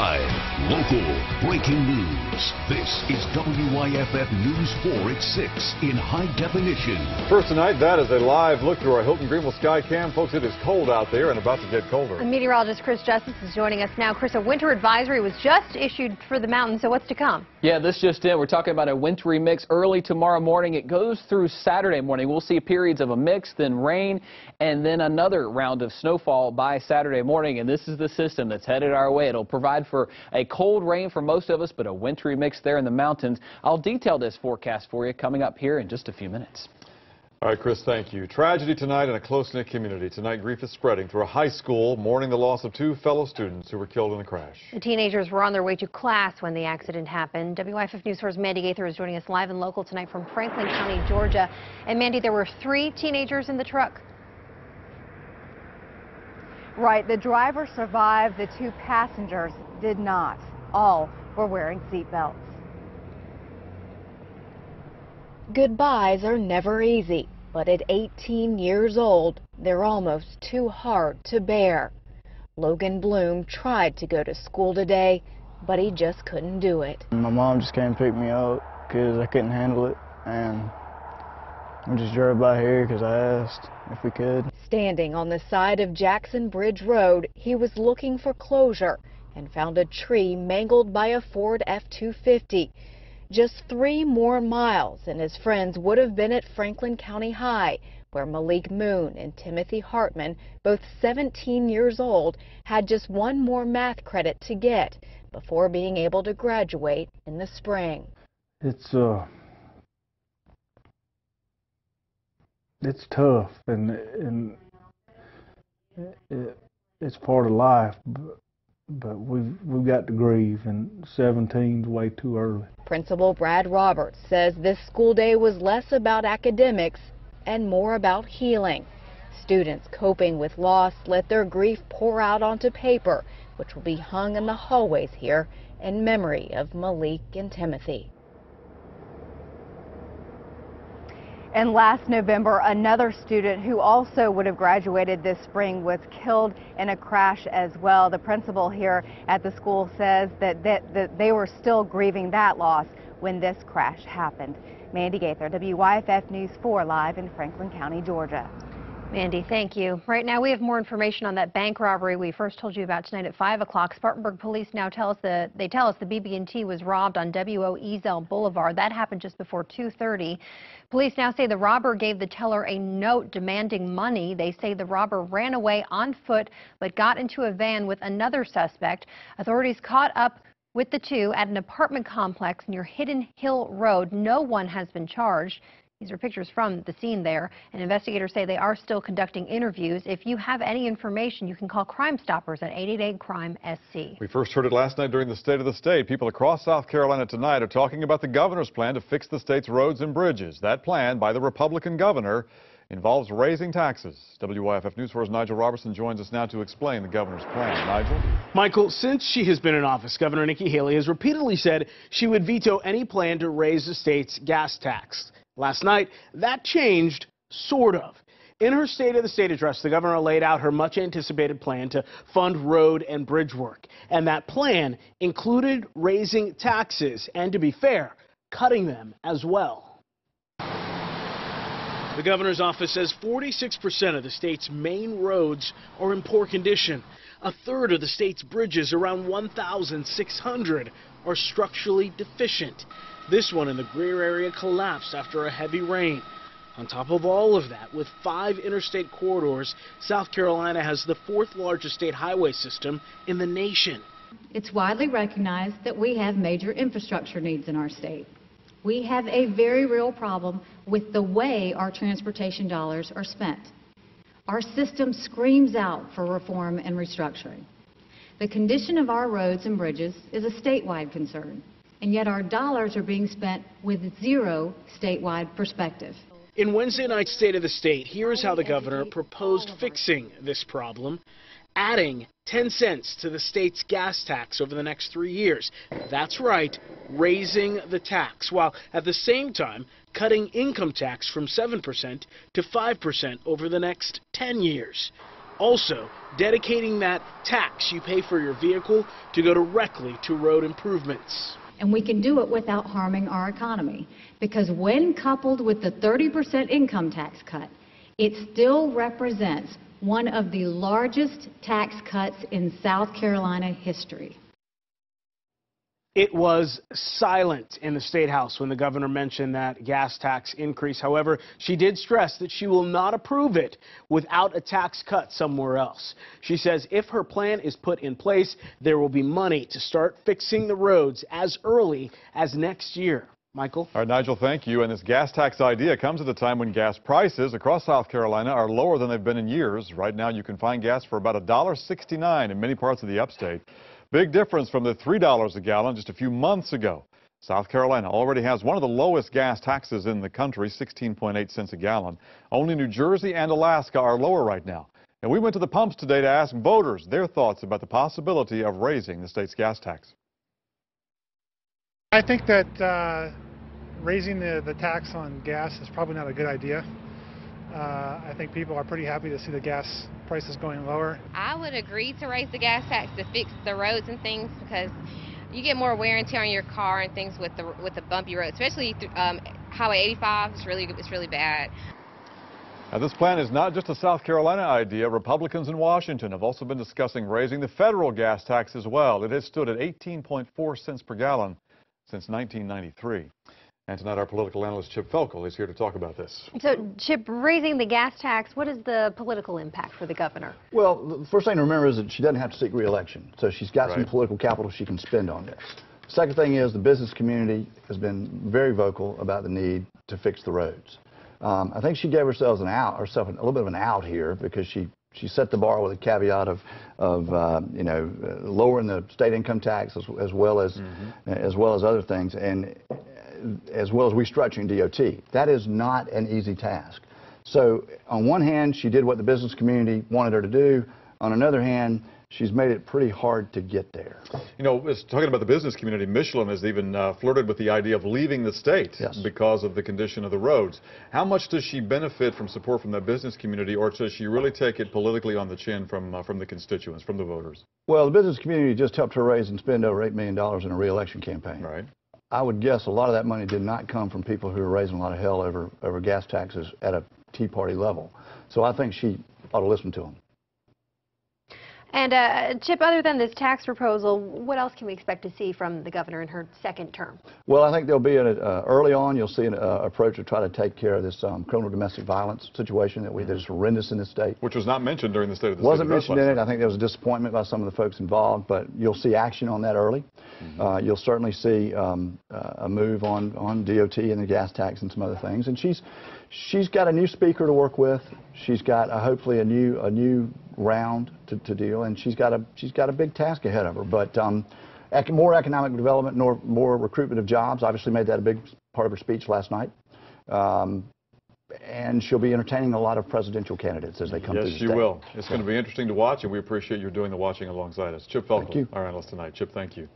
Live, local, breaking news. This is WYFF News 4 at 6 in high definition. First tonight, that is a live look through our Hilton Greenville sky cam. Folks, it is cold out there and about to get colder. And meteorologist Chris Justice is joining us now. Chris, a winter advisory was just issued for the mountains, so what's to come? Yeah, this just in. We're talking about a wintry mix early tomorrow morning. It goes through Saturday morning. We'll see periods of a mix, then rain, and then another round of snowfall by Saturday morning. And this is the system that's headed our way. It'll provide for a cold rain for most of us, but a wintry mix there in the mountains. I'll detail this forecast for you coming up here in just a few minutes. All right, Chris, thank you. Tragedy tonight in a close-knit community. Tonight, grief is spreading through a high school, mourning the loss of two fellow students who were killed in the crash. The teenagers were on their way to class when the accident happened. WYFF News 4's Mandy Gaither is joining us live and local tonight from Franklin County, Georgia. And Mandy, there were 3 teenagers in the truck. Right, the driver survived, the 2 passengers did not. All were wearing seatbelts. Goodbyes are never easy, but at 18 years old, they're almost too hard to bear. Logan Bloom tried to go to school today, but he just couldn't do it. My mom just came to pick me up because I couldn't handle it, and we just drove by here because I asked if we could. Standing on the side of Jackson Bridge Road, he was looking for closure and found a tree mangled by a Ford F-250. Just 3 more miles and his friends would have been at Franklin County High, where Malik Moon and Timothy Hartman, both 17 years old, had just 1 more math credit to get before being able to graduate in the spring. It's tough, and it's part of life, but we've got to grieve, and 17's way too early. Principal Brad Roberts says this school day was less about academics and more about healing. Students coping with loss let their grief pour out onto paper, which will be hung in the hallways here in memory of Malik and Timothy. And last November, another student who also would have graduated this spring was killed in a crash as well. The principal here at the school says that they were still grieving that loss when this crash happened. Mandy Gaither, WYFF News 4 live in Franklin County, Georgia. Mandy, thank you. Right now we have more information on that bank robbery we first told you about tonight at 5 o'clock. Spartanburg police now tell us the BB&T was robbed on W.O. Ezel Boulevard. That happened just before 2:30. Police now say the robber gave the teller a note demanding money. They say the robber ran away on foot but got into a van with another suspect. Authorities caught up with the 2 at an apartment complex near Hidden Hill Road. No one has been charged. These are pictures from the scene there, and investigators say they are still conducting interviews. If you have any information, you can call Crime Stoppers at 888-CRIME-SC. We first heard it last night during the State of the State. People across South Carolina tonight are talking about the governor's plan to fix the state's roads and bridges. That plan by the Republican governor involves raising taxes. WYFF News 4's Nigel Robertson joins us now to explain the governor's plan. Nigel? Michael, since she has been in office, Governor Nikki Haley has repeatedly said she would veto any plan to raise the state's gas tax. Last night, that changed, sort of. In her State of the State address, the governor laid out her much-anticipated plan to fund road and bridge work. And that plan included raising taxes and, to be fair, cutting them as well. The governor's office says 46% of the state's main roads are in poor condition. A third of the state's bridges, around 1,600, are structurally deficient. This one in the Greer area collapsed after a heavy rain. On top of all of that, with 5 interstate corridors, South Carolina has the 4th largest state highway system in the nation. It's widely recognized that we have major infrastructure needs in our state. We have a very real problem with the way our transportation dollars are spent. Our system screams out for reform and restructuring. The condition of our roads and bridges is a statewide concern, and yet our dollars are being spent with zero statewide perspective. In Wednesday night's State of the State, here's how the governor proposed fixing this problem, adding 10 cents to the state's gas tax over the next 3 years. That's right, raising the tax, while at the same time cutting income tax from 7% to 5% over the next 10 years. Also, dedicating that tax you pay for your vehicle to go directly to road improvements. And we can do it without harming our economy, because when coupled with the 30% income tax cut, it still represents one of the largest tax cuts in South Carolina history. It was silent in the State House when the governor mentioned that gas tax increase. However, she did stress that she will not approve it without a tax cut somewhere else. She says if her plan is put in place, there will be money to start fixing the roads as early as next year. Michael? All right, Nigel, thank you. And this gas tax idea comes at a time when gas prices across South Carolina are lower than they've been in years. Right now, you can find gas for about $1.69 in many parts of the upstate. Big difference from the $3 a gallon just a few months ago. South Carolina already has one of the lowest gas taxes in the country, 16.8 cents a gallon. Only New Jersey and Alaska are lower right now. And we went to the pumps today to ask voters their thoughts about the possibility of raising the state's gas tax. I think that raising the tax on gas is probably not a good idea. I think people are pretty happy to see the gas prices going lower. I would agree to raise the gas tax to fix the roads and things, because you get more wear and tear on your car and things with the bumpy road, especially Highway 85. It's really bad. Now, this plan is not just a South Carolina idea. Republicans in Washington have also been discussing raising the federal gas tax as well. It has stood at 18.4 cents per gallon since 1993. And tonight our political analyst Chip Felkel is here to talk about this. So, Chip, raising the gas tax, what is the political impact for the governor? Well, the first thing to remember is that she doesn't have to seek re-election, so she's got some political capital she can spend on this. Second thing is the business community has been very vocal about the need to fix the roads. I think she gave herself a little bit of an out here, because she set the bar with a caveat of lowering the state income tax as well as other things, and as well as restructuring DOT. That is not an easy task. So on one hand, she did what the business community wanted her to do. On another hand, she's made it pretty hard to get there. You know, talking about the business community, Michelin has even flirted with the idea of leaving the state because of the condition of the roads. How much does she benefit from support from the business community, or does she really take it politically on the chin from the constituents, from the voters? Well, the business community just helped her raise and spend over $8 million in a re-election campaign. Right. I would guess a lot of that money did not come from people who are raising a lot of hell over gas taxes at a Tea Party level. So I think she ought to listen to them. And Chip, other than this tax proposal, what else can we expect to see from the governor in her second term? Well, I think there'll be early on, you'll see an approach to try to take care of this criminal domestic violence situation that is horrendous in this state. Which was not mentioned during the State of the State. Wasn't mentioned in it. I think there was a disappointment by some of the folks involved, but you'll see action on that early. You'll certainly see a move on DOT and the gas tax and some other things. And she's got a new speaker to work with. She's got hopefully a new round to deal, and she's got a big task ahead of her. But more economic development, more recruitment of jobs. Obviously made that a big part of her speech last night. And she'll be entertaining a lot of presidential candidates as they come through the state. Yes, she will. It's going to be interesting to watch, and we appreciate you doing the watching alongside us. Chip Felkel, our analyst tonight. Chip, thank you.